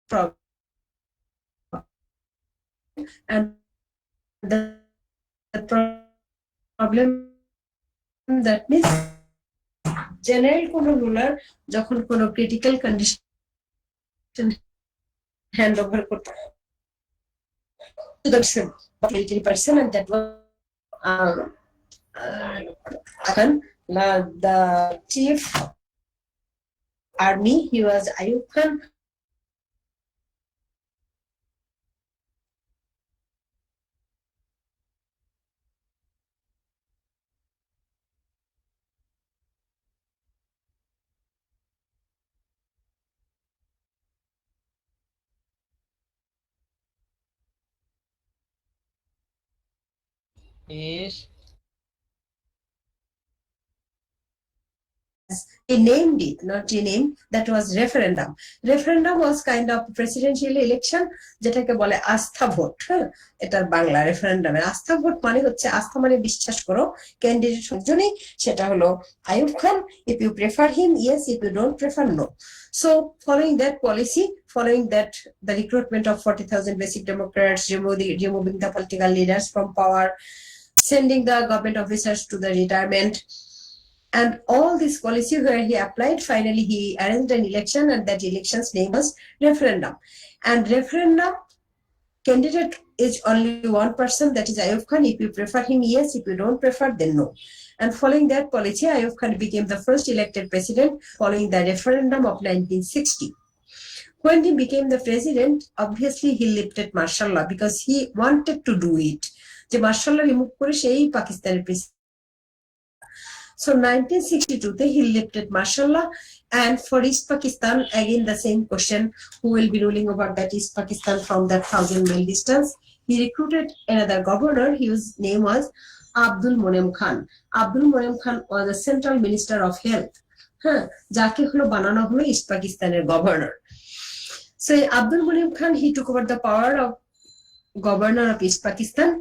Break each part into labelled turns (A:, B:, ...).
A: problem, and the problem that means general কোনো ruler যখন কোনো critical condition hand over করতে to the military person, and that was the chief army. He was Ayub Khan.
B: Yes.
A: He named it, not renamed. That was referendum. Referendum was kind of presidential election, যেটাকে বলে আস্থা vote. হ্যাঁ, এটার বাংলা রেফারেন্ডামে আস্থা vote মানে হচ্ছে আস্থা মানে বিশ্বাস করো ক্যান্ডিডেট একজনই, সেটা হলো Ayub Khan. If you prefer him, yes. If you don't prefer, no. So following that policy, following that the recruitment of 40,000 basic Democrats, removing the political leaders from power, sending the government officers to the retirement, and all this policy where he applied, finally he arranged an election, and that election's name was referendum. And referendum candidate is only one person, that is Ayub Khan. If you prefer him, yes. If you don't prefer, then no. And following that policy, Ayub Khan became the first elected president following the referendum of 1960. When he became the president, obviously he lifted martial law because he wanted to do it. যে martial law remove করে সেই পাকিস্তানের president. So 1962 he lifted martial law, and for East Pakistan, again the same question, who will be ruling over that East Pakistan from that 1,000-mile distance. He recruited another governor, whose name was Abdul Monem Khan. Abdul Monem Khan was the Central Minister of Health. যাকে হলো বানানো হলো East Pakistaনের governor. So Abdul Monem Khan, he took over the power of governor of East Pakistan,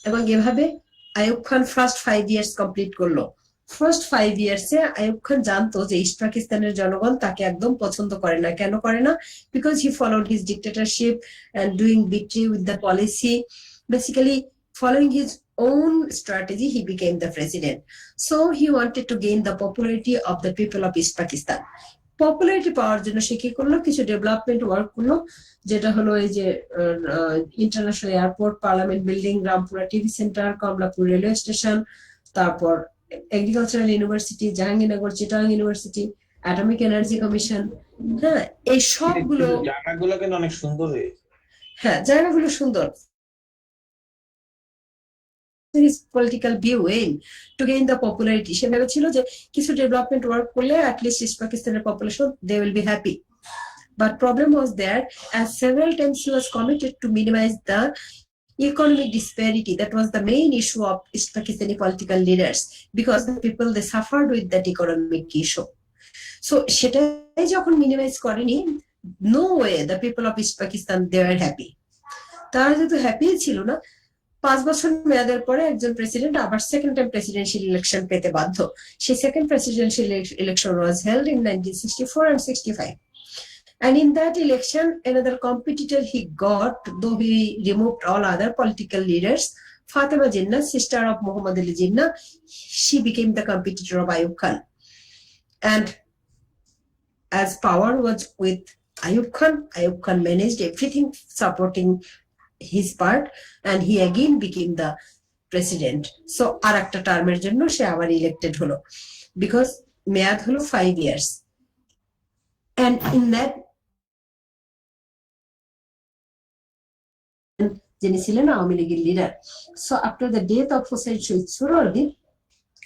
A: এবং এভাবে Ayub Khan first 5 years complete করলো। First 5 ইয়ার্সে Ayub Khan জানতো যে east পাকিস্তানের জনগণ তাকে একদম পছন্দ করে না। কেন করে না? Because he followed his dictatorship and doing victory with the policy, basically following his own strategy. He became the president, so he wanted to gain the popularity of the people of East Pakistan. Popularity পাওয়ার জন্য সে কি করলো, কিছু development work করলো, যেটা হলো এই যে international airport, parliament building, Rampura TV centre, Kamalapur railway station, তারপর agricultural university, Jahangirnagar Chittagong university, atomic energy commission. হ্যাঁ, এই সবগুলো
C: জায়গাগুলো কিন্তু অনেক সুন্দর হয়েছে।
A: হ্যাঁ, জায়গাগুলো সুন্দর। his political view in to gain the popularity. সে ভেবেছিল যে কিছু ডেভেলপমেন্ট ওয়ার্ক করলে at least East Pakistaনের population, they will be happy. But problem was there, as several times he was committed to minimize the economic disparity. That was the main issue of East Pakistani political leaders, because the people, they suffered with that economic issue. So সেটাই যখন minimize করেনি, no way the people of East Pakistan, they were happy. তারা যেহেতু happy ছিল না, 5 বছর মেয়াদের পরে একজন প্রেসিডেন্ট আবার সেকেন্ড টাইম প্রেসিডেন্সিয়াল ইলেকশন পেতে বাধ্য। সেই second presidential election was held in 1964 and 65. And in that election, another competitor he got, though he removed all other political leaders, Fatima Jinnah, sister of Muhammad Ali Jinnah, she became the competitor of Ayub Khan. And as power was with Ayub Khan managed everything supporting his part, and he again became the president. So আর একটা টার্মের জন্য সে আবার elected হলো, because মেয়াদ হলো 5 years. And in that, যিনি ছিলেন আওয়ামী লীগের leader. So after the death of Hossein Shahid Sohrawardi,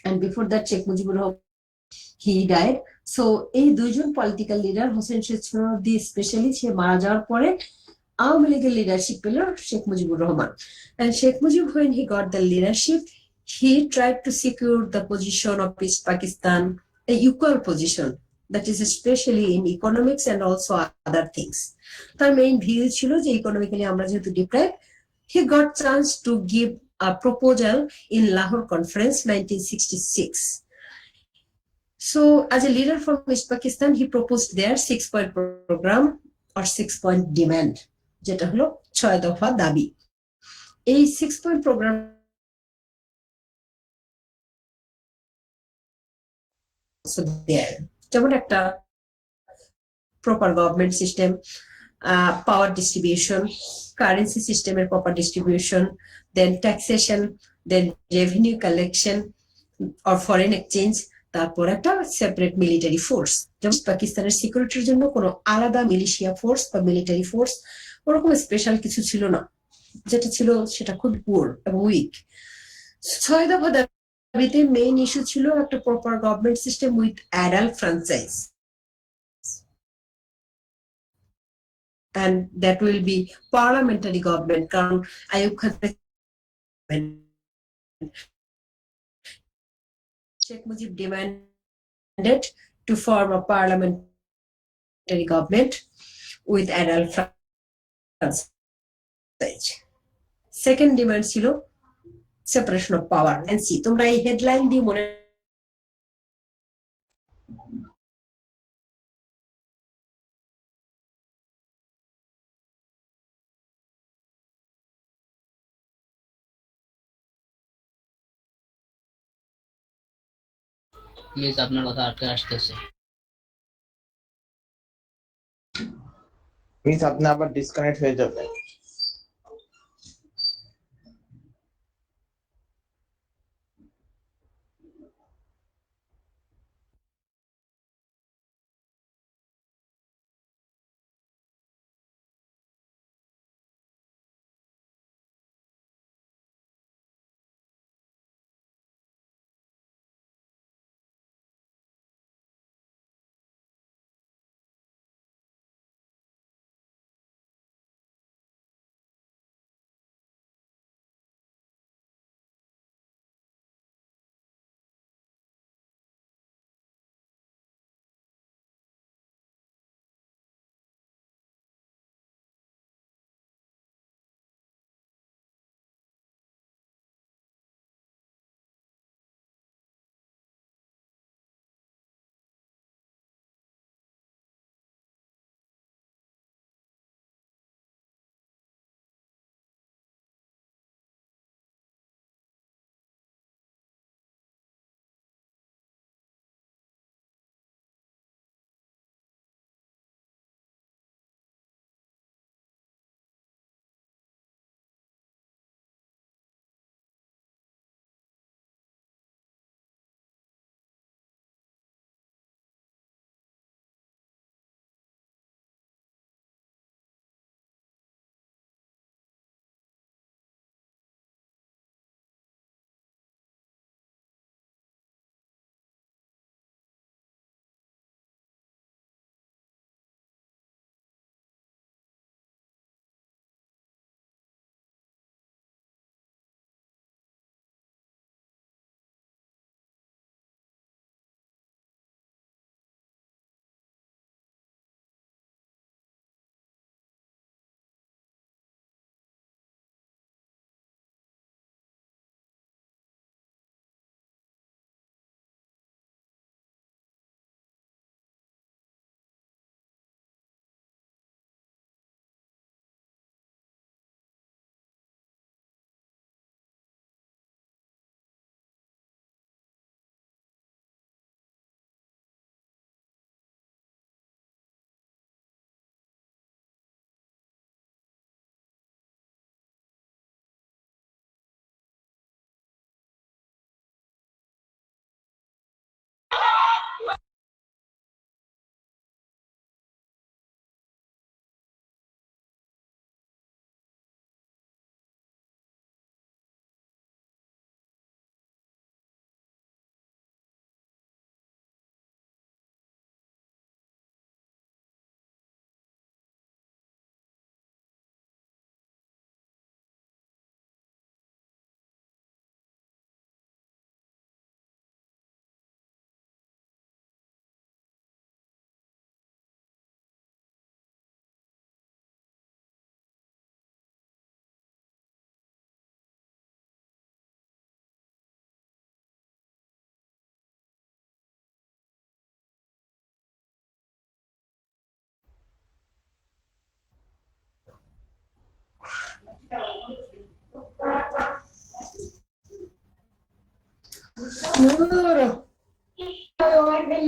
A: and before that Sheikh Mujibur Rahman, he died. So এই দুইজন political leader, Hossain Shaheed Suhrawardy specially, সে মারা যাওয়ার পরে আওয়ামী লীগের লিডারশিপ পেল Sheikh Mujibur Rahman. And Sheikh Mujib, when he got the leadership, he tried to secure the position of East Pakistan, a equal position, that is especially in economics and also other things. তার main view ছিল যে economically আমরা যেহেতু deprive, he got chance to give a proposal in Lahore Conference 1966. So as a leader from East Pakistan, he proposed their 6-point program আর 6 point demand, যেটা হলো 6 দফা দাবি। এই 6 পয়েন্ট প্রোগ্রাম যেমন একটা proper government system, power distribution, currency সিস্টেমের proper distribution, then taxation, then revenue collection or foreign exchange, তারপর একটা সেপারেট মিলিটারি ফোর্স। যেমন পাকিস্তানের সিকিউরিটির জন্য কোনো আলাদা মিলিশিয়া ফোর্স বা মিলিটারি ফোর্স ওরকম স্পেশাল কিছু ছিল না, যেটা ছিল সেটা খুব পুয়ার এবং উইক। 6 দফা দাবিতে মেইন ইস্যু ছিল একটা proper government system with adult franchise, and that will be parliamentary government, কারণ Ayub Khan Sheikh Mujib demanded to form a parliamentary government with adult franchise. Second demand ছিল separation of power. And see, তোমরা এই headline দিয়ে মনে
B: please আপনার কথা আটকে আসতেছে।
C: মিস আপনি আবার ডিসকানেক্ট হয়ে যাবেন।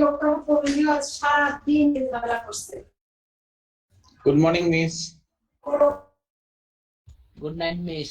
A: লোকটা পড়লেও আজ সারাদিন ঝামেলা করছে।
C: Good morning miss.
B: Good night miss.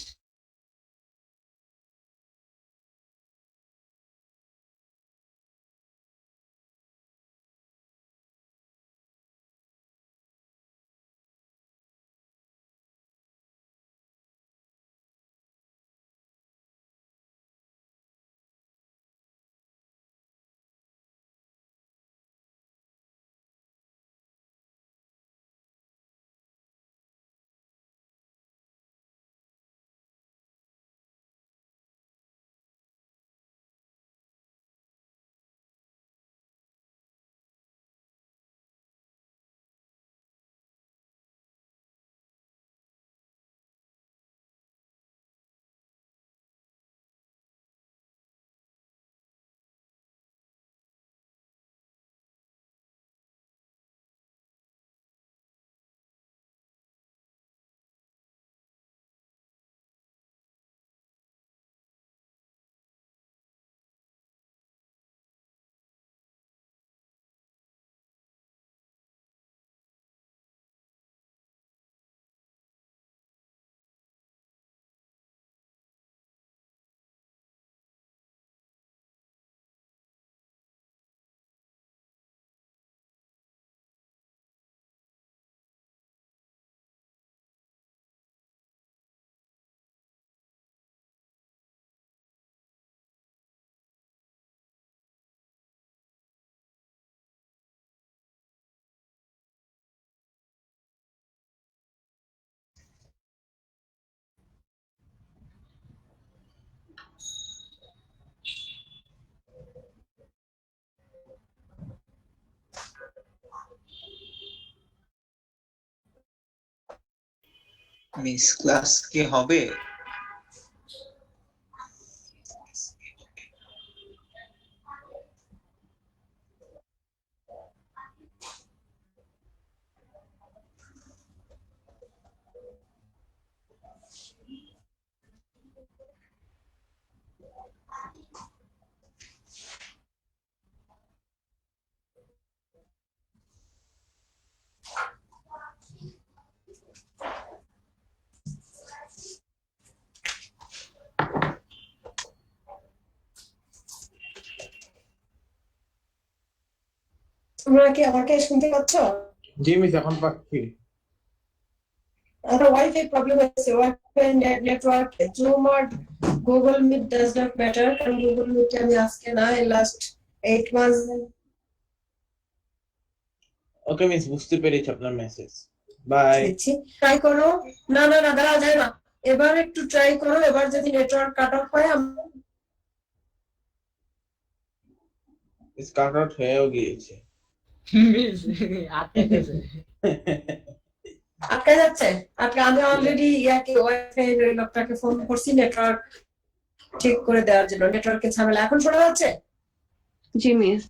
D: Miss class কি হবে?
A: তোমরা কি আমাকে শুনতে পাচ্ছ?
C: জি মিস, এখন পাচ্ছি।
A: একটা ওয়াইফাই প্রবলেম হয়েছে, ওয়াইফাই নেটওয়ার্ক, জুম আর Google Meet does not matter, কারণ গুগল মিট আমি আজকে না, লাস্ট 8 মান্থস
C: ওকে মিস, বুঝতে পেরেছি আপনার মেসেজ। বাই।
A: দিচ্ছি। ট্রাই করো। না না না, দাঁড়া যায় না, এবার একটু ট্রাই করো। এবার যদি নেটওয়ার্ক কাট অফ হয়
C: মিস কাট আউট হয়েও গিয়েছে।
B: মিস আটকে গেছে।
A: আটকে যাচ্ছে, আটকে। আমি অলরেডি ইয়াকে ওয়াইফাই লোকটাকে ফোন করছি নেটওয়ার্ক ঠিক করে দেওয়ার জন্য। নেটওয়ার্কের ঝামেলা। এখন শোনা যাচ্ছে?
E: জি মিস।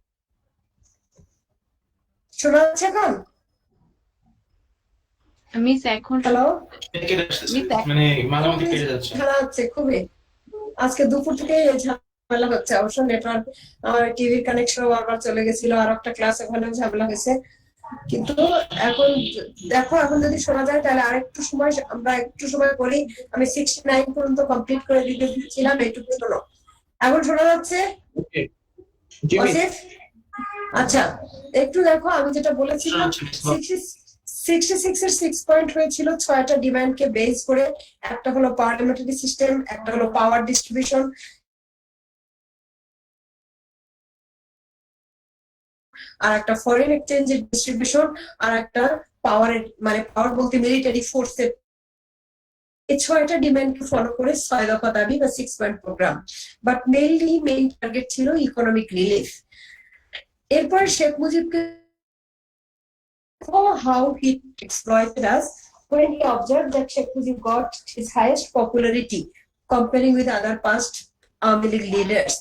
A: শোনা যাচ্ছে এখন?
E: মিস এখন
A: হ্যালো,
F: মানে মাঝে মাঝে কেটে যাচ্ছে।
A: ঝামেলা হচ্ছে খুবই। আজকে দুপুর থেকে এই ঝামেলা হচ্ছে। অবশ্য নেটওয়ার্ক, আমার টিভির কানেকশন বারবার চলে গেছিল, আর একটা ক্লাস ওখানেও ঝামেলা হয়েছে। কিন্তু এখন দেখো, এখন যদি শোনা যায় তাহলে আরেকটু সময়, আমরা একটু সময় করি। আমি 69 পর্যন্ত কমপ্লিট করে দিতে দিচ্ছিলাম, এইটুকু শোনো। এখন শোনা যাচ্ছে?
C: জি মিস।
A: আসিফ, আচ্ছা একটু দেখো, আমি যেটা বলেছিলাম 66 এর 6 পয়েন্ট হয়েছিল 6টা ডিমান্ডকে বেস করে। একটা হলো পার্লামেন্টারি সিস্টেম, একটা হলো পাওয়ার ডিস্ট্রিবিউশন, আর একটা ফরেন এক্সচেঞ্জের ডিস্ট্রিবিউশন, আর একটা পাওয়ারের, মানে পাওয়ার বলতে মিলিটারি ফোর্সের। এই 6টা ডিমান্ডকে ফলো করে 6 দফা দাবি বা 6 point program. But main target ছিল ইকোনমিক রিলিফ। এরপর Sheikh মুজিবকে how he exploited us when he observed that Sheikh Mujib got his highest popularity comparing with other past Army League leaders.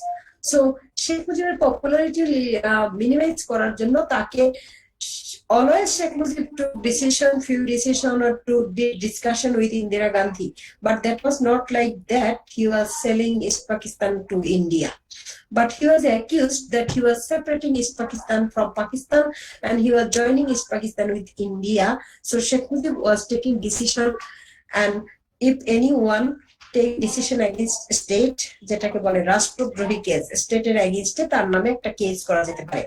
A: So Sheikh Mujib's popularity minimize করার জন্য তাকে always Sheikh Mujib took few decision or to discussion with Indira Gandhi, but that was not like that. He was selling East Pakistan to India. but he was accused that he was separating East Pakistan from Pakistan and he was joining East Pakistan with India. So Sheikh Mujib was taking decision, and if anyone take decision against state, যেটাকে বলে রাষ্ট্রদ্রোহী case, স্টেটের এগেইনস্টে তার নামে একটা case করা যেতে পারে।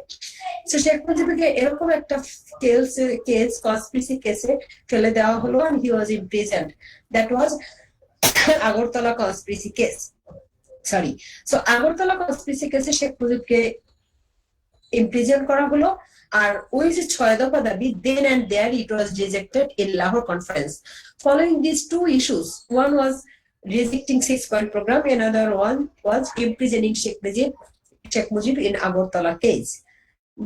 A: So Sheikh মুজিবকে এরকম একটা কেস কনস্পিরেসি কেসে ফেলে দেওয়া হলো, and he was imprisoned. That was Agartala conspiracy case, sorry. So Agartala conspiracy কেসে শেখ মুজিবকে ইমপ্রিজন করা হলো, আর ওই যে 6 দফা দাবি, then and there it was rejected in Lahore conference. Following these two issues, one was rejecting 6-point program, another one was imprisoning Sheikh Mujib in Agartala case.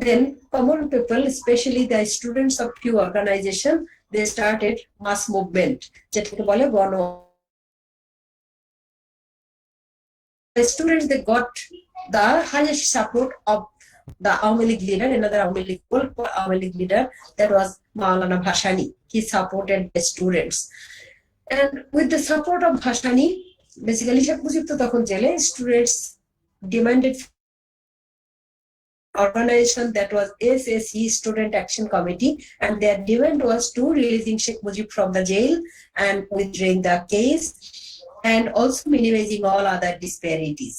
A: Then common people, especially the students of few organization, they started mass movement, যেটাকে বলে গণ। The students, they got the highest support of the Awami League leader, another Awami League leader, that was Maulana Bhashani. He supported the students, and with the support of Bhashani, basically Sheikh Mujib to তখন জেলে, students demanded organization that was SSE, Student Action Committee, and their demand was to releasing Sheikh Mujib from the jail and withdrawing the case, and also minimizing all other disparities.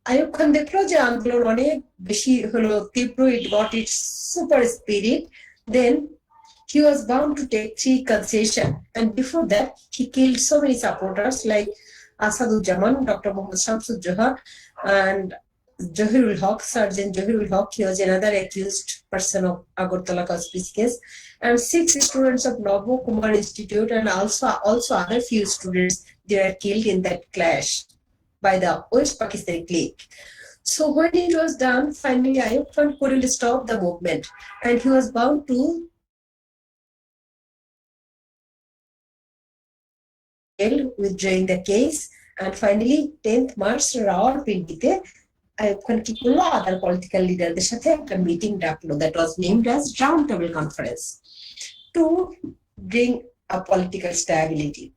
A: Ayub Khan দেখলো যে আন্দোলন অনেক বেশি হলো তীব্র, it got its super spirit, then he was bound to take 3 concessions, and before that he killed so many supporters like Asaduzzaman, Dr. Muhammad Shamsudjoha, and Johirul Haq, Sergeant Johirul Haq. He was another accused person of Agartala conspiracy case, and 6 students of Nabo Kumar Institute, and also other few students, they were killed in that clash by the West Pakistani clique. So when it was done, finally Ayub Khan couldn't stop the movement, and he was bound to withdrawing the case, and finally 10th March Rawalpindi Ayub Khan কি করলো, other political leaderদের সাথে একটা meeting ডাকলো, that was named as Round Table Conference, to bring a political stability.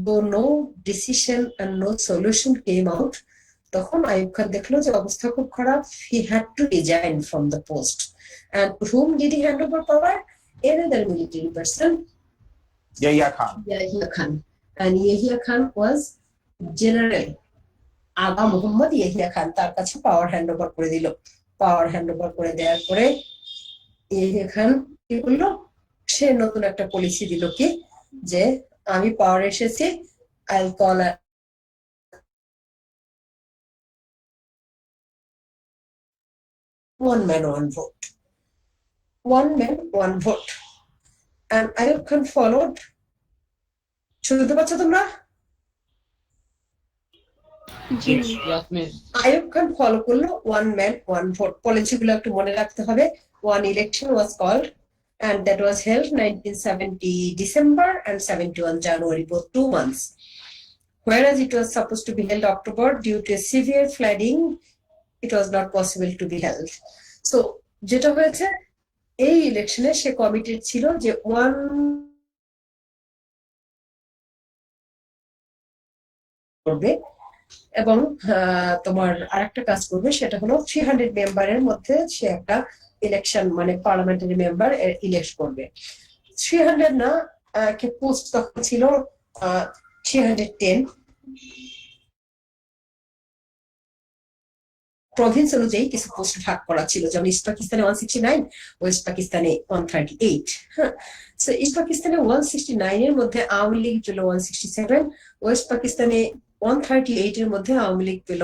A: Though no decision and no solution came out, তখন আইয়ুব খান দেখলো যে অবস্থা খুব খারাপ, he had to resign from the post. And to whom did he hand over power? Another military person,
C: Yahya Khan.
A: Yahya Khan. And Yahya Khan was General আগা মোহাম্মদ ইয়াহিয়া খান, তার কাছে পাওয়ার hand over করে দিল। পাওয়ার হ্যান্ড ওভার করে দেওয়ার পরে ইয়াহিয়া খান কি করলো, সে নতুন একটা পলিসি দিল কি, যে আমি পাওয়ার এসেছি, I'll call a one man one vote, one man one vote, and Ayub Khan followed. শুনতে পাচ্ছ তোমরা?
E: জি
B: Yes, miss.
A: Ayub Khan follow করলো one man one vote policy গুলো একটু মনে রাখতে হবে। One election was called, and that was held 1970 December and 71 January, both 2 months. Whereas it was supposed to be held October, due to severe flooding, it was not possible to be held. So যেটা হয়েছে, এই ইলেকশনে সে committed ছিল যে one করবে, এবং তোমার আরেকটা কাজ করবে, সেটা হলো 300 মেম্বারের মধ্যে সে একটা ইলেকশন, মানে পার্লামেন্টারি মেম্বার ইলেক্ট করবে। 300 না, পোস্ট তখন ছিল 310, প্রভিন্স অনুযায়ী কিছু পোস্ট ভাগ করা ছিল, যেমন ইস্ট পাকিস্তানে 169, ওয়েস্ট পাকিস্তানে 138। হ্যাঁ, সো ইস্ট পাকিস্তানে 169 এর মধ্যে আওয়ামী লীগ ছিল 167, ওয়েস্ট পাকিস্তানে 138 এর মধ্যে আওয়ামী লীগ পেল,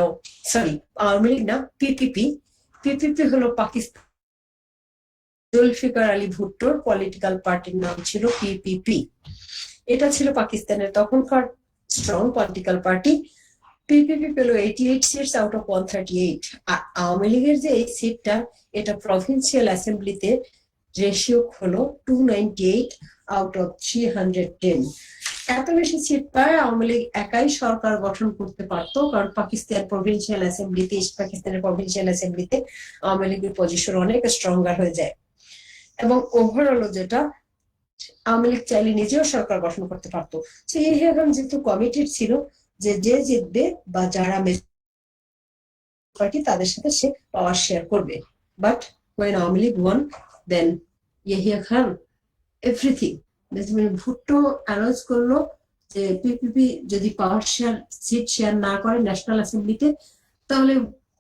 A: সরি আওয়ামী লীগ না, পিপিপি হলো পাকিস্তান জুলফিকার আলী ভুট্টোর পলিটিক্যাল পার্টির নাম ছিল পিপিপি। এটা ছিল পাকিস্তানের তখনকার স্ট্রং পলিটিক্যাল পার্টি। পিপিপি পেল 88 সিটস আউট অফ 138। আর আওয়ামী লীগের যে এই সিটটা, এটা প্রভিন্সিয়াল অ্যাসেম্বলিতে রেশিও হলো 298 আউট অফ 310। এত বেশি সিট পায় আওয়ামী লীগ একাই সরকার গঠন করতে পারতো, কারণ পাকিস্তান প্রভিন্সিয়াল অ্যাসেম্বলিতে, ইস্ট পাকিস্তানের প্রভিন্সিয়াল অ্যাসেম্বলিতে আওয়ামী লীগের পজিশন অনেক স্ট্রঙ্গার হয়ে যায়। এবং ওভারঅল যেটা, আওয়ামী লীগ চাইলে নিজেও সরকার গঠন করতে পারতো। তো এই যেহেতু কমিটেড ছিল যে যে জিতবে বা যারা পার্টি তাদের সাথে সে পাওয়ার শেয়ার করবে। But when Awami League won, then Yahya Khan everything, Bhutto announce করলো যে পিপিপি যদি পাওয়ার শেয়ার সিট শেয়ার না করে ন্যাশনাল অ্যাসেম্বলিতে, তাহলে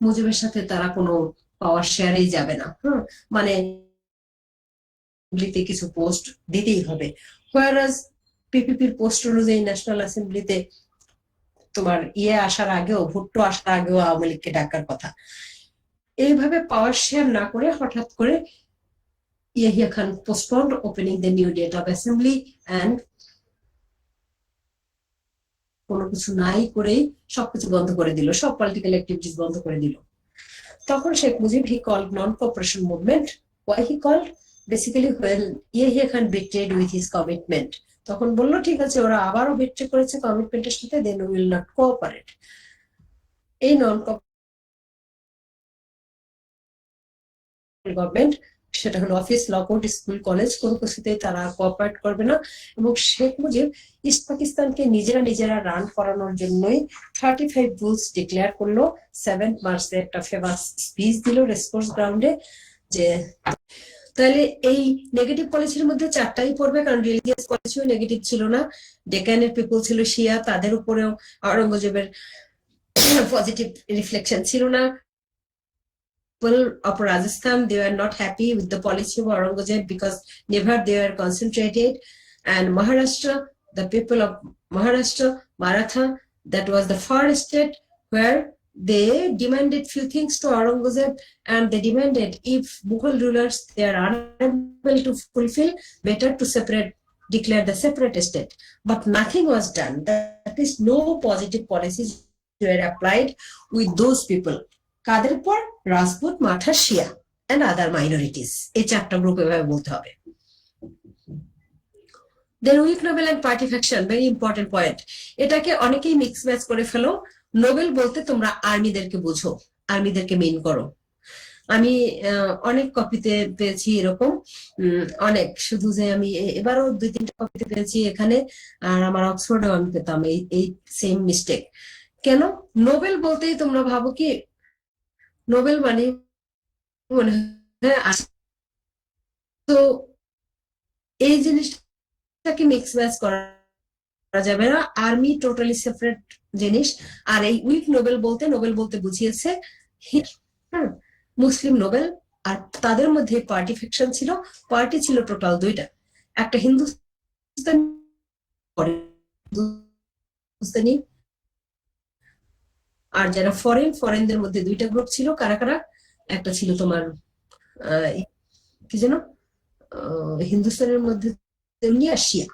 A: মুজিবের সাথে তারা কোনো পাওয়ার শেয়ারেই যাবে না। মানে কিছু পোস্ট দিতেই হবে, হোয়ারাজ পিপিপির পোস্ট অনুযায়ী ন্যাশনাল অ্যাসেম্বলিতে তোমার আসার আগেও, ভুট্টো আসার আগেও আওয়ামী লীগকে ডাকার কথা। এইভাবে পাওয়ার শেয়ার না করে হঠাৎ করে Yahya Khan postponed opening the new date of assembly and কোনো কিছু নাই করেই সবকিছু বন্ধ করে দিল, সব পলিটিক্যাল অ্যাক্টিভিটিস বন্ধ করে দিল। তখন Sheikh Mujib he called non-cooperation movement. Why he called? Basically when Yahya Khan betrayed with his commitment, তখন বললো ঠিক আছে ওরা আবারও betray করেছে কমিটমেন্টের সাথে, then we will not cooperate. এই গভর্নমেন্ট, সেটা হলো অফিস, ল কোর্ট, স্কুল, কলেজ, কোনো কিছুতেই তারা কোঅপারেট করবে না। এবং শেখ মুজিব ইস্ট পাকিস্তানকে নিজেরা রান করানোর জন্যই 35 রুলস ডিক্লেয়ার করলো। 7 মার্চে একটা ফেমাস স্পিচ দিল রেসকোর্স গ্রাউন্ডে, যে তাহলে এই নেগেটিভ পলিসির মধ্যে 4টাই পড়বে, কারণ রিলিজিয়াস পলিসিও নেগেটিভ ছিল না, ডেকানের পিপল ছিল শিয়া, তাদের উপরেও আওরঙ্গজেবের পজিটিভ রিফ্লেকশন ছিল না। People of Rajasthan, they were not happy with the policy of Aurangzeb because never they were concentrated. And Maharashtra, the people of Maharashtra, Maratha, that was the far state where they demanded few things to Aurangzeb, and they demanded if Mughal rulers they are unable to fulfill, better to declare the separate state. But nothing was done. That is, no positive policies were applied with those people. কাদের পর? রাজপুত, মাঠা, শিয়া and other minorities, এই 4টা group এভাবে বলতে হবে। Then weak noble and party faction, very important point. এটাকে অনেকেই mix match করে ফেলো। নোবেল বলতে তোমরা আর্মিদেরকে বুঝো, আর্মিদেরকে মেইন করো। আমি অনেক কপিতে পেয়েছি এরকম, অনেক, শুধু যে আমি এবারও 2-3টা কপিতে পেয়েছি এখানে, আর আমার অক্সফোর্ডেও আমি পেতাম এই সেম মিস্টেক। কেন? নোবেল বলতেই তোমরা ভাবো কি নোবেল মানে মনে হয়, তো এই জিনিসটাকে মিক্স ম্যাচ করা যাবে না। আর্মি টোটালি সেপারেট জিনিস, আর এই উইক নোবেল বলতে বুঝিয়েছে মুসলিম নোবেল, আর তাদের মধ্যে পার্টি ফ্যাকশন ছিল। পার্টি ছিল টোটাল 2টা, একটা হিন্দুস্তানি আর যারা ফরেনদের মধ্যে 2টা গ্রুপ ছিল। কারা কারা? একটা ছিল তোমার কি যেন, হিন্দুস্তানের মধ্যে সুন্নি আর শিয়া।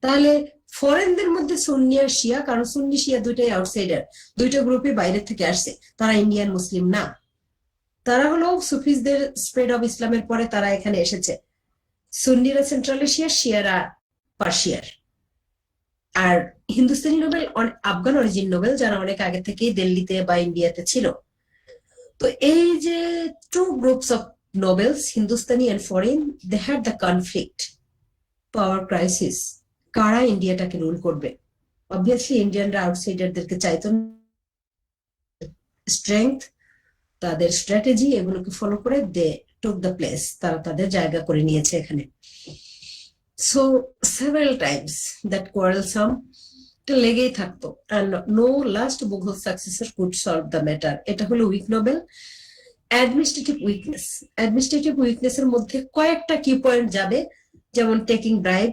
A: তাহলে ফরেনদের মধ্যে সুন্নি আর শিয়া, কারণ সুন্নি শিয়া 2টাই আউটসাইডার, 2টা গ্রুপই বাইরে থেকে আসছে, তারা ইন্ডিয়ান মুসলিম না। তারা হলো সুফিজদের স্প্রেড অফ ইসলামের পরে তারা এখানে এসেছে। সুন্নিরা সেন্ট্রাল এশিয়ার, শিয়ারা পার্সিয়ার। আর Hindustani noble Afghan origin noble, যারা অনেক আগে থেকেই দিল্লিতে বা ইন্ডিয়াতে ছিল। তো এই যে 2 groups of nobles, Hindustani and foreign, they had the conflict, power crisis, কারা ইন্ডিয়াটাকে রুল করবে। অবভিয়াসলি ইন্ডিয়ানরা আউটসাইডারদেরকে চাইতো, স্ট্রেংথ, তাদের স্ট্র্যাটেজি, এগুলোকে ফলো করে দে টুক দ্য প্লেস, তারা তাদের জায়গা করে নিয়েছে এখানে। So several times that quarrelsome এটা লেগেই থাকতো, and no last Mughal successor could solve the matter. এটা হলো উইক নোবেল। অ্যাডমিনিস্ট্রেটিভ উইকনেস এর মধ্যে কয়েকটা কি পয়েন্ট যাবে, যেমন taking bribe,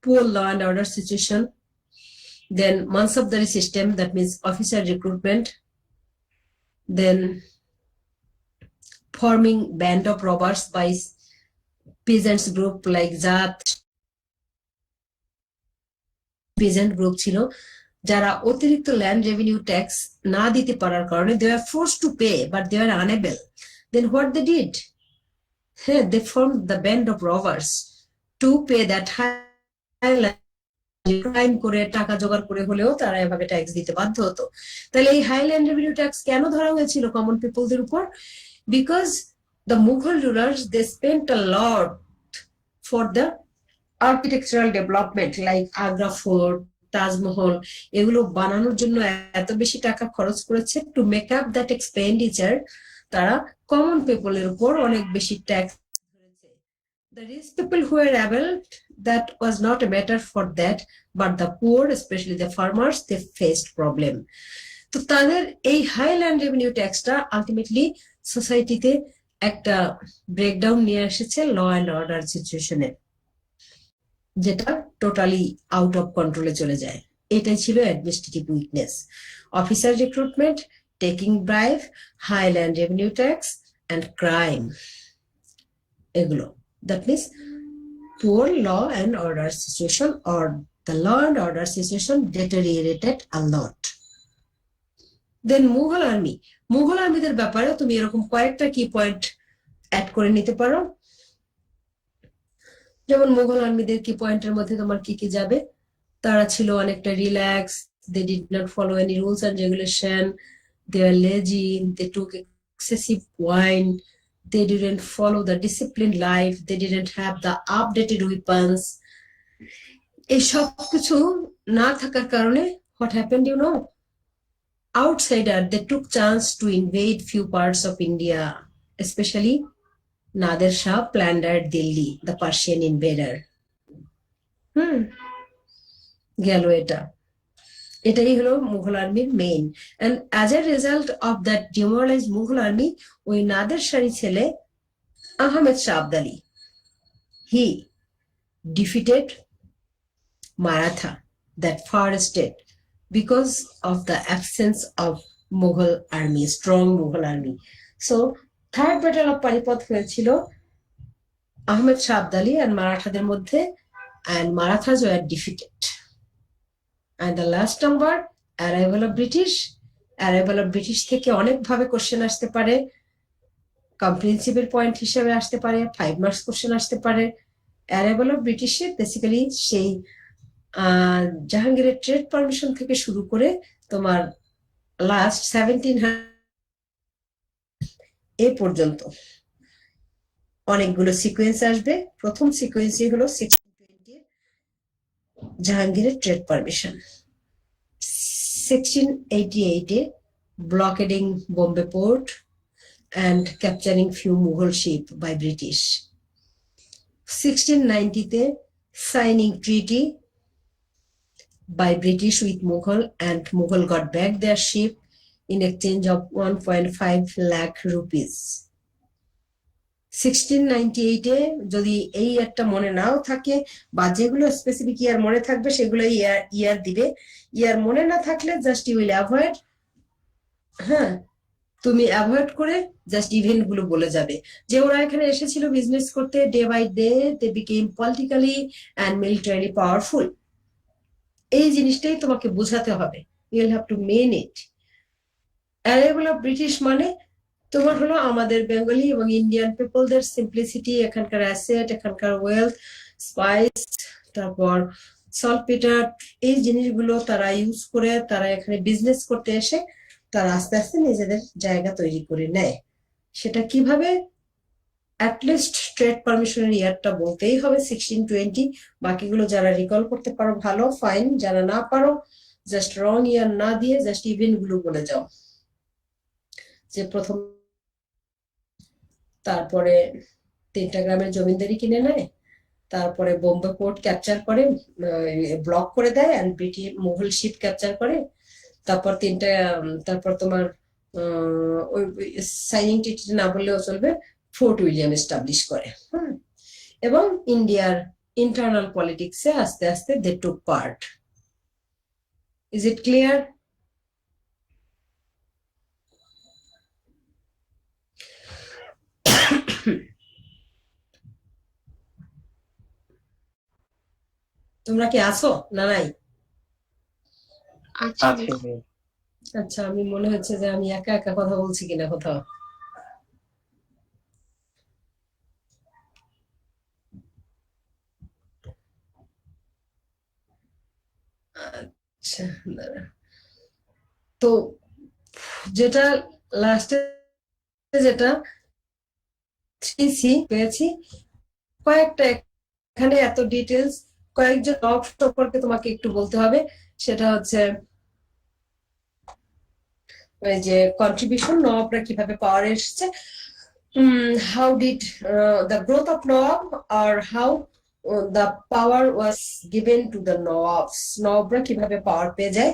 A: poor law and order situation, then mansabdari system, that means officer recruitment, then forming band of robbers by peasants group like Jat peasant group ছিল, যারা অতিরিক্ত ল্যান্ড রেভিনিউ ট্যাক্স না দিতে পারার কারণে they were forced to pay but they were unable. Then what they did? They formed the band of robbers to pay that high crime করে টাকা জোগাড় করে হলেও তারা এভাবে ট্যাক্স দিতে বাধ্য হতো। তাহলে এই হাই ল্যান্ড রেভিনিউ ট্যাক্স কেন ধরা হয়েছিল কমন পিপলদের উপর? Because the Mughal rulers, they spent a lot for the architectural development like Agra Fort, Taj Mahal এগুলো বানানোর জন্য এত বেশি টাকা খরচ করেছে, to make up that expenditure তারা কমন পিপলের উপর অনেক বেশি ট্যাক্স ধরেছে। The rich people who were able, that was not a matter for that, but the poor, especially the farmers, they faced problem. তো তাদের এই হাই ল্যান্ড রেভিনিউ ট্যাক্সটা আলটিমেটলি সোসাইটিতে একটা ব্রেকডাউন নিয়ে এসেছে ল অ্যান্ড অর্ডার সিচুয়েশনে, যেটা টোটালি আউট অফ কন্ট্রোলে চলে যায়। এটাই ছিল administrative weakness, officer recruitment, taking bribe, high land revenue tax and crime, এগুলো। That means poor law and order situation, or the law and order situation deteriorated a lot. Then Mughal army, Mughal আর্মিদের ব্যাপারে তুমি এরকম কয়েকটা কি পয়েন্ট অ্যাড করে নিতে পারো। যেমন মুঘল আর্মিদের কি পয়েন্টের মধ্যে তোমার কি কি যাবে? তারা ছিল অনেকটা relax, they did not follow any rules and regulation, they are lazy, they took excessive wine, they didn't follow the disciplined life, they didn't have the updated weapons. এই সব কিছু না থাকার কারণে what happened, you know, outsider they took chance to invade few parts of India, especially Nader Shah plundered Delhi, the Persian invader. গেল এটা, এটাই হলো মুঘল আর্মির main. And as a result of that demoralised Mughal army, ওই নাদের শাহী ছেলে Ahmed Shah Abdali, he defeated Maratha, that far state, because of the absence of Mughal army, strong Mughal army. So third battle of Panipat হয়েছিল আহমেদ শাহ আবদালি আর মারাঠাদের মধ্যে, and Marathas were defeated. And the last number, arrival of British. Arrival of British থেকে অনেক ভাবে question আসতে পারে, কম্প্রিহেনসিভের point হিসেবে আসতে পারে, 5 মার্কস কোশ্চেন আসতে পারে। অ্যারাইভাল অফ ব্রিটিশে বেসিক্যালি সেই জাহাঙ্গীরের ট্রেড পারমিশন থেকে শুরু করে তোমার লাস্ট 1700 এ পর্যন্ত অনেকগুলো সিকোয়েন্স আসবে। প্রথম সিকোয়েন্সই হলো 1620 জাহাঙ্গীরের trade permission, 1688 blockading Bombay port and capturing few Mughal ship by British, 1690 signing treaty by British with Mughal, and Mughal got back their ship in exchange of 1.5 lakh rupees. 1698 যদি এই একটা মনে নাও থাকে বা যেগুলো স্পেসিফিক ইয়ার মনে থাকবে সেগুলো ইয়ার দিবে, ইয়ার মনে না থাকলে জাস্ট ইউ উইল অ্যাভয়েড। হ্যাঁ, তুমি অ্যাভয়েড করে জাস্ট ইভেন্ট গুলো বলে যাবে যে ওরা এখানে এসেছিল বিজনেস করতে, day by day they became politically and military powerful. এই জিনিসটাই তোমাকে বোঝাতে হবে, you will have to mean it. Arrival of British মানে তোমার হলো আমাদের বেঙ্গলি এবং ইন্ডিয়ান পিপলদের সিম্পলিসিটি, এখানকার অ্যাসেট, এখানকার ওয়েলথ, স্পাইস, তারপর সল্টপেটার, এই জিনিসগুলো তারা ইউজ করে তারা এখানে বিজনেস করতে এসে তারা আস্তে আস্তে নিজেদের জায়গা তৈরি করে নেয়। সেটা কিভাবে? অ্যাটলিস্ট ট্রেড পারমিশনের ইয়ারটা বলতেই হবে 1620, বাকিগুলো যারা রিকল করতে পারো ভালো, ফাইন, যারা না পারো জাস্ট রং ইয়ার না দিয়ে জাস্ট ইভেন্ট গুলো বলে যাও। যে প্রথম, তারপরে 3টা গ্রামের জমিদারি কিনে নেয়, তারপরে বোম্বে পোর্ট ক্যাপচার করে, ব্লক করে দেয়, and British Mughal ship capture করে, তারপর তোমার ওই সাইনিং ট্রিটি না বললেও চলবে, ফোর্ট উইলিয়াম এস্টাবলিশ করে। এবং ইন্ডিয়ার ইন্টারনাল পলিটিক্সে আস্তে আস্তে they took part. Is it clear? তোমরা কি আছো না নাই?
E: আচ্ছা
A: আচ্ছা, আমি মনে হচ্ছে যে আমি একা একা কথা বলছি কিনা কোথাও। আচ্ছা, তো যেটা লাস্টে যেটা 3C পেয়েছি, কয়েকটা এখানে এত ডিটেলস, কয়েকজন লগ সম্পর্কে তোমাকে একটু বলতে হবে। সেটা হচ্ছে ওই যে কন্ট্রিবিউশন, নবাবরা কিভাবে পাওয়ার এসেছে, how did the growth of Nawab, or how the power was given to the Nawabs, নবাবরা কিভাবে পাওয়ার পেয়ে যায়,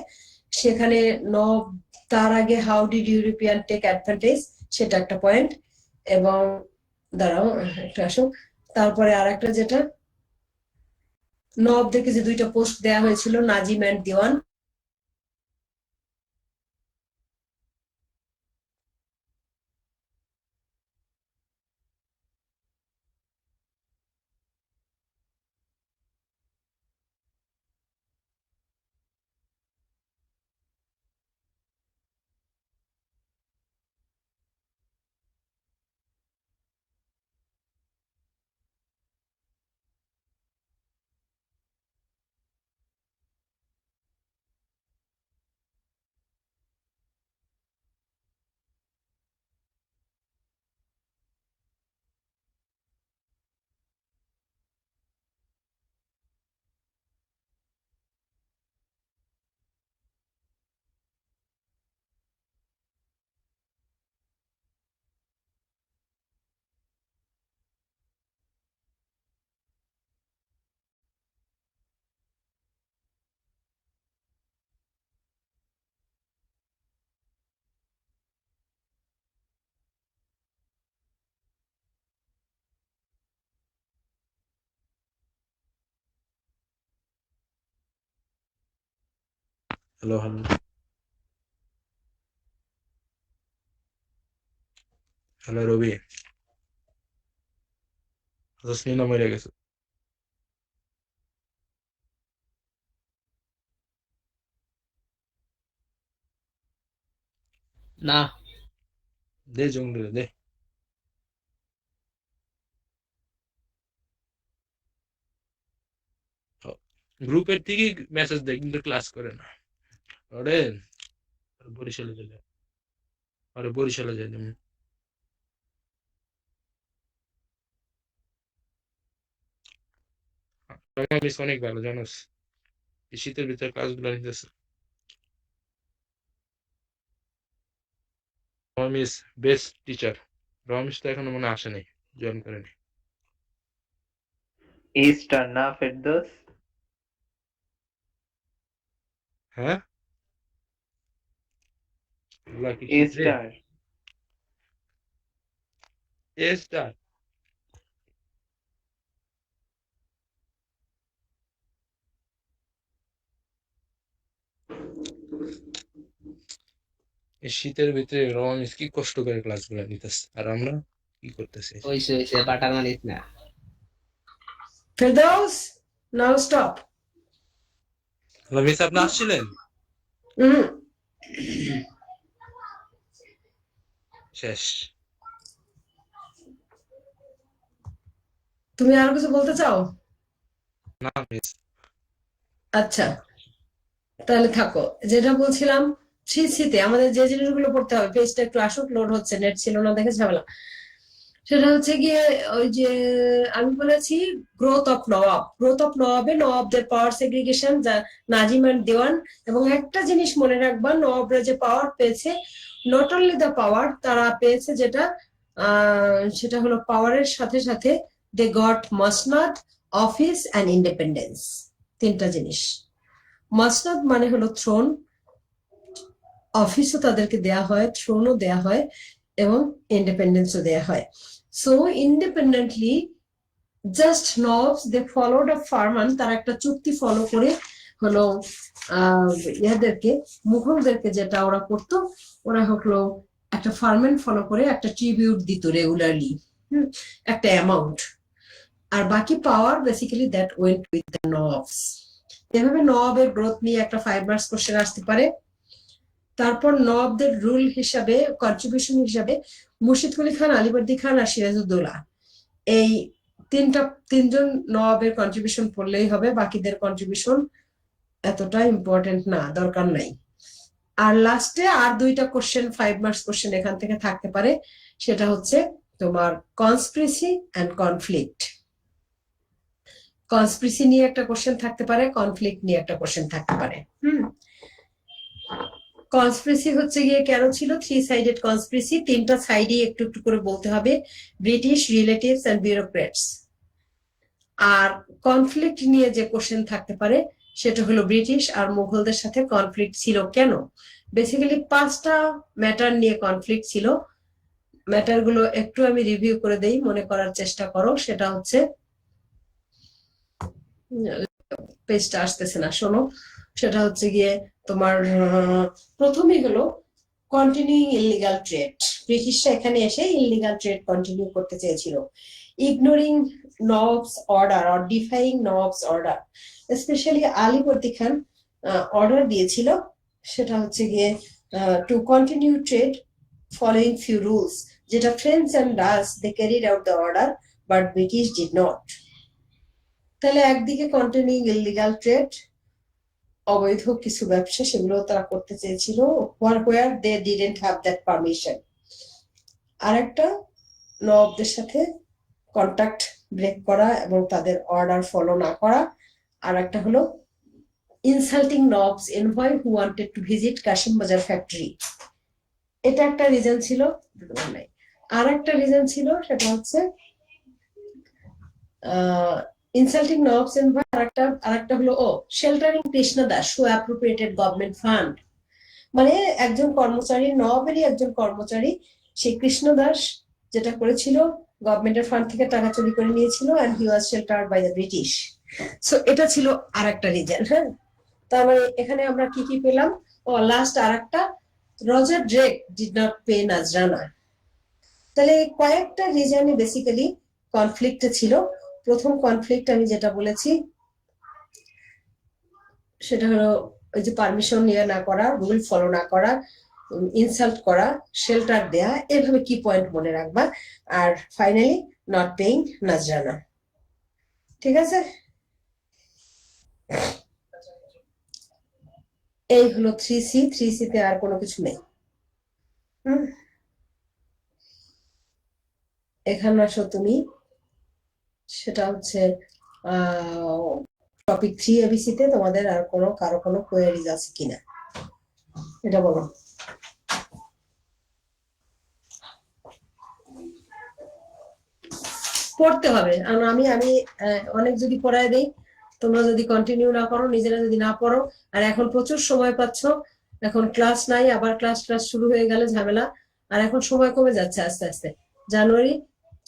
A: সেখানে নবাব তার আগে how did European take advantage, সেটা একটা পয়েন্ট। এবং দাঁড়াও একটু আসো, তারপরে আর একটা যেটা নবাবদেরকে যে দুইটা পোস্ট দেওয়া হয়েছিল, Nazim and Diwan,
G: hello hello hello Rabi, Taslima মরে গেছে।
B: না,
G: দে জঙ্গলে দে। গ্রুপের থেকে মেসেজ দেয় কিন্তু ক্লাস করে না। ওরে বরিশালে চলে, আরে বরিশালে যাই তুমি। রমিস অনেক ভালো জানোস, এই শীতের ভিতরে ক্লাসগুলো নিতেছে। Ramis best teacher. রমিস তো এখনো মনে আসে নাই, জয়েন করেনি।
D: A star না ফেরদৌস?
G: হ্যাঁ এগুলা কি
D: A
G: শীত রে?
D: star।
G: এ স্টার। এই শীতের ভিতরে রমিস কি কষ্ট করে ক্লাসগুলো নিতেছে, আর আমরা কি করতেছি।
B: হইছে বাটার মারিস না।
A: Ferdous, now stop.
G: রমিস আপনি আসছিলেন? শেষ।
A: তুমি আর কিছু বলতে চাও?
G: না মিস।
A: আচ্ছা, তাহলে থাকো। যেটা বলছিলাম, শীতে আমাদের যে জিনিসগুলো পড়তে হবে, পেজটা একটু আসুক, লোড হচ্ছে, নেট ছিল না দেখে ঝামেলা। সেটা হচ্ছে গিয়ে ওই যে আমি বলেছি growth of Nawab, growth of নওয়াবে নওয়াবদের power segregation, Nazim and Dewan. এবং একটা জিনিস মনে রাখবা, নওয়াবরা যে পাওয়ার পেয়েছে, নট অনলি দ্য পাওয়ার, তারা পেয়েছে যেটা সেটা হলো পাওয়ারের সাথে সাথে দে গট মসনদ, অফিস অ্যান্ড ইন্ডিপেন্ডেন্স। তিনটা জিনিস। মসনদ মানে হলো থ্রোন, অফিসও তাদেরকে দেয়া হয়, থ্রোনও দেয়া হয়, এবং ইন্ডিপেন্ডেন্সও দেয়া হয়। সো ইন্ডিপেন্ডেন্টলি জাস্ট নবস দে ফলোড আ ফারমান, তারা একটা চুক্তি ফলো করে হলো ইয়াদেরকে, মুঘলদেরকে যেটা ওরা করতো, ওরা হলো একটা ফারমেন্ট ফলো করে একটা ট্রিবিউট দিত রেগুলারলি, একটা অ্যামাউন্ট, আর বাকি power basically that went with the Nawabs. এভাবে নবাবের গ্রোথ নিয়ে একটা 5 মার্কস কোশ্চেন আসতে পারে। তারপর নবাবদের রুল হিসাবে, কন্ট্রিবিউশন হিসাবে মুর্শিদ কুলি খান, আলীবর্দী খান আর সিরাজউদ্দৌলা, এই তিনজন নবাবের কন্ট্রিবিউশন পড়লেই হবে, বাকিদের কন্ট্রিবিউশন এতটা ইম্পর্টেন্ট না, দরকার নাই। আর লাস্টে আর দুইটা কোশ্চেন 5 মার্কস কোশ্চেন এখান থেকে থাকতে পারে, সেটা হচ্ছে তোমার কনস্পিরেসি অ্যান্ড কনফ্লিক্ট। কনস্পিরেসি নিয়ে একটা কোশ্চেন থাকতে পারে, কনফ্লিক্ট নিয়ে একটা কোশ্চেন থাকতে পারে। কনস্পিরেসি হচ্ছে গিয়ে কেন ছিল, 3 সাইডেড কনস্পিরেসি, 3টা সাইডই একটু একটু করে বলতে হবে, ব্রিটিশ, রিলেটিভস এন্ড বিউরোক্রেটস। আর কনফ্লিক্ট নিয়ে যে কোশ্চেন থাকতে পারে সেটা হলো ব্রিটিশ আর মুঘলদের সাথে কনফ্লিক্ট ছিল কেন। বেসিক্যালি 5টা ম্যাটার নিয়ে কনফ্লিক্ট ছিল। ম্যাটার গুলো একটু আমি রিভিউ করে দেই, মনে করার চেষ্টা করো। সেটা হচ্ছে, পেজটা আসতেছে না, শোনো। সেটা হচ্ছে গিয়ে তোমার প্রথমেই হলো কন্টিনিউইং ইললিগাল ট্রেড। ব্রিটিশরা এখানে এসে ইললিগাল ট্রেড কন্টিনিউ করতে চেয়েছিল। Ignoring Nawab's order or defying Nawab's order, specially Alivardi Khan order দিয়েছিল, সেটা হচ্ছে গিয়ে to continue trade following few rules, যেটা French and Dutch they carried out the order but British did not. তাহলে একদিকে কন্টিনিউইং ইললিগাল ট্রেড, অবৈধ কিছু ব্যবসা সেগুলো তারা করতে চেয়েছিল, where they didn't have that permission। আরেকটা, নবাবদের সাথে কন্ট্যাক্ট ব্রেক করা এবং তাদের অর্ডার ফলো না করা। আর একটা হলো insulting Nawab's envoy who wanted to visit Kasim Bazar factory. এটা একটা রিজন ছিল। আর একটা রিজন ছিল, সেটা হচ্ছে ইনসাল্টিং নবাবস এনভয়। আরেকটা হলো শেল্টারিং কৃষ্ণদাস হু অ্যাপ্রোপ্রিয়েটেড গভর্নমেন্ট ফান্ড। মানে একজন কর্মচারী, নবাবেরই একজন কর্মচারী, সেই কৃষ্ণদাস যেটা করেছিল, গভর্নমেন্টের ফান্ড থেকে টাকা চুরি করে নিয়েছিল, and he was sheltered by the British. So এটা ছিল আরেকটা রিজন। হ্যাঁ, তার মানে এখানে আমরা কি কি পেলাম? লাস্ট আরেকটা, Roger Drake did not pay Nazrana. তাহলে কয়েকটা রিজনে বেসিক্যালি কনফ্লিক্ট ছিল। প্রথম কনফ্লিক্ট আমি যেটা বলেছি সেটা হলো ওই যে পারমিশন ইয়ে না করা, রুল ফলো না করা, ইনসাল্ট করা, শেল্টার দেয়া, এভাবে কি পয়েন্ট মনে রাখবা। আর ফাইনালি নট পেইং নাজরানা। ঠিক আছে, এই হলো 3C। 3C তে আর কোনো কিছু নেই। এখানে আসো তুমি, সেটা হচ্ছে টপিক 3 ABC তে তোমাদের আর কারো কোনো কোয়েরিজ আছে কিনা এটা বলো। পড়তে হবে, আমি অনেক যদি পড়ায় দেই, তোমরা যদি কন্টিনিউ না করো, নিজেরা যদি না পড়ো, আর এখন প্রচুর সময় পাচ্ছ, এখন ক্লাস নাই, আবার ক্লাস শুরু হয়ে গেলে ঝামেলা। আর এখন সময় কমে যাচ্ছে আস্তে আস্তে, জানুয়ারি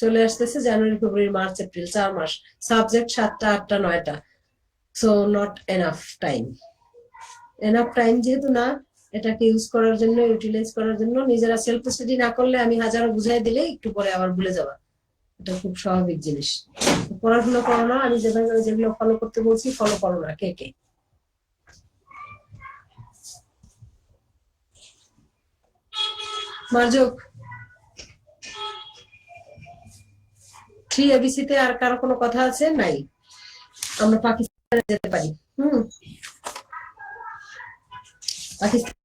A: চলে আসতেছে, জানুয়ারি, ফেব্রুয়ারি, মার্চ, এপ্রিল, 4 মাস, সাবজেক্ট 7টা, 8টা, 9টা। So not enough time. Enough time যেহেতু না, এটাকে ইউজ করার জন্য, ইউটিলাইজ করার জন্য নিজেরা সেলফ স্টাডি না করলে, আমি হাজারো বুঝাই দিলে একটু পরে আবার ভুলে যাবা, এটা খুব স্বাভাবিক জিনিস। পড়াশোনা করো না, আমি যেগুলো ফলো করতে বলছি ফলো করো না। কে কে মার্জক 3 ABC তে আর কারো কোনো কথা আছে? নাই, আমরা পাকিস্তানে যেতে পারি। পাকিস্তান